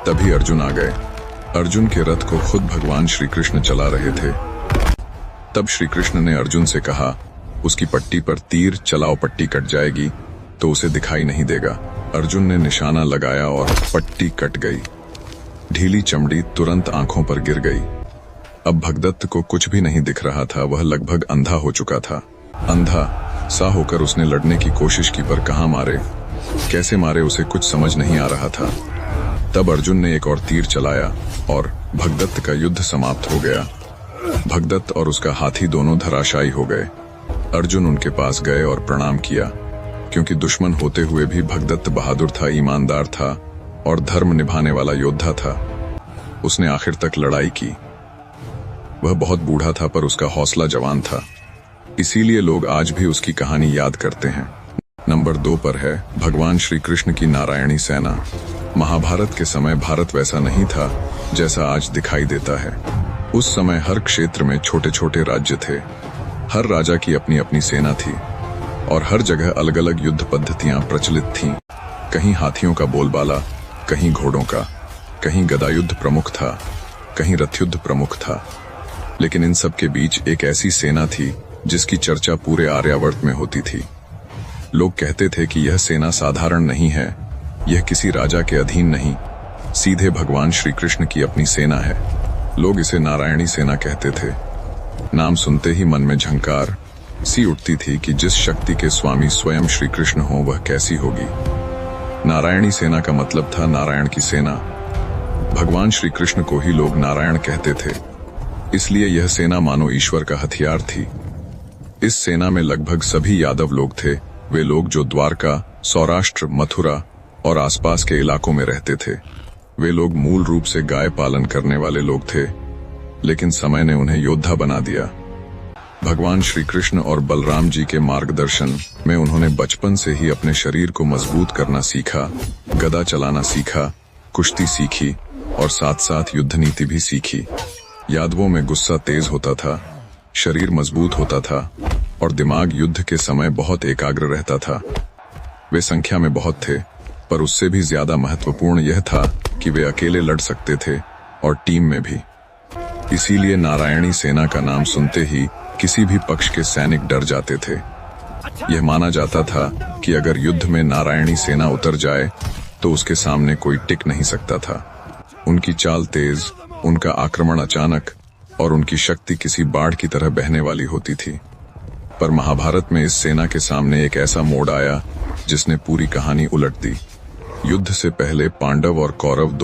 तभी अर्जुन आ गए। अर्जुन के रथ को खुद भगवान श्री कृष्ण चला रहे थे। तब श्री कृष्ण ने अर्जुन से कहा, उसकी पट्टी पर तीर चलाओ, पट्टी कट जाएगी तो उसे दिखाई नहीं देगा। अर्जुन ने निशाना लगाया और पट्टी कट गई। ढीली चमड़ी तुरंत आंखों पर गिर गई। अब भगदत्त को कुछ भी नहीं दिख रहा था, वह लगभग अंधा हो चुका था। अंधा सा होकर उसने लड़ने की कोशिश की, पर कहाँ मारे, कैसे मारे उसे कुछ समझ नहीं आ रहा था। तब अर्जुन ने एक और तीर चलाया और भगदत्त का युद्ध समाप्त हो गया। भगदत्त और उसका हाथी दोनों धराशायी हो गए। अर्जुन उनके पास गए और प्रणाम किया, क्योंकि दुश्मन होते हुए भी भगदत्त बहादुर था, ईमानदार था और धर्म निभाने वाला योद्धा था। उसने आखिर तक लड़ाई की। वह बहुत बूढ़ा था पर उसका हौसला जवान था, इसीलिए लोग आज भी उसकी कहानी याद करते हैं। नंबर 2 पर है भगवान श्री कृष्ण की नारायणी सेना। महाभारत के समय भारत वैसा नहीं था जैसा आज दिखाई देता है। उस समय हर क्षेत्र में छोटे छोटे राज्य थे। हर राजा की अपनी अपनी सेना थी और हर जगह अलग अलग युद्ध पद्धतियां प्रचलित थीं। कहीं हाथियों का बोलबाला, कहीं घोड़ों का, कहीं गदायुद्ध प्रमुख था, कहीं रथयुद्ध प्रमुख था। लेकिन इन सब के बीच एक ऐसी सेना थी जिसकी चर्चा पूरे आर्यावर्त में होती थी। लोग कहते थे कि यह सेना साधारण नहीं है, यह किसी राजा के अधीन नहीं, सीधे भगवान श्री कृष्ण की अपनी सेना है। लोग इसे नारायणी सेना कहते थे। नाम सुनते ही मन में झंकार सी उठती थी कि जिस शक्ति के स्वामी स्वयं श्री कृष्ण हो वह कैसी होगी। नारायणी सेना का मतलब था नारायण की सेना। भगवान श्री कृष्ण को ही लोग नारायण कहते थे, इसलिए यह सेना मानो ईश्वर का हथियार थी। इस सेना में लगभग सभी यादव लोग थे, वे लोग जो द्वारका, सौराष्ट्र, मथुरा और आसपास के इलाकों में रहते थे। वे लोग मूल रूप से गाय पालन करने वाले लोग थे, लेकिन समय ने उन्हें योद्धा बना दिया। भगवान श्री कृष्ण और बलराम जी के मार्गदर्शन में उन्होंने बचपन से ही अपने शरीर को मजबूत करना सीखा, गदा चलाना सीखा, कुश्ती सीखी और साथ साथ युद्ध नीति भी सीखी। यादवों में गुस्सा तेज होता था, शरीर मजबूत होता था और दिमाग युद्ध के समय बहुत एकाग्र रहता था। वे संख्या में बहुत थे, पर उससे भी ज्यादा महत्वपूर्ण यह था कि वे अकेले लड़ सकते थे और टीम में भी। इसीलिए नारायणी सेना का नाम सुनते ही किसी भी पक्ष के सैनिक डर जाते थे। यह माना जाता था कि अगर युद्ध में नारायणी सेना उतर जाए तो उसके सामने कोई टिक नहीं सकता था। उनकी चाल तेज, उनका आक्रमण अचानक और उनकी शक्ति किसी बाढ़ की तरह बहने वाली होती थी। पर महाभारत में इस सेना के सामने एक ऐसा मोड़ आया जिसने पूरी कहानी उलट दी। युद्ध से पहले पांडव और कौरव दोनों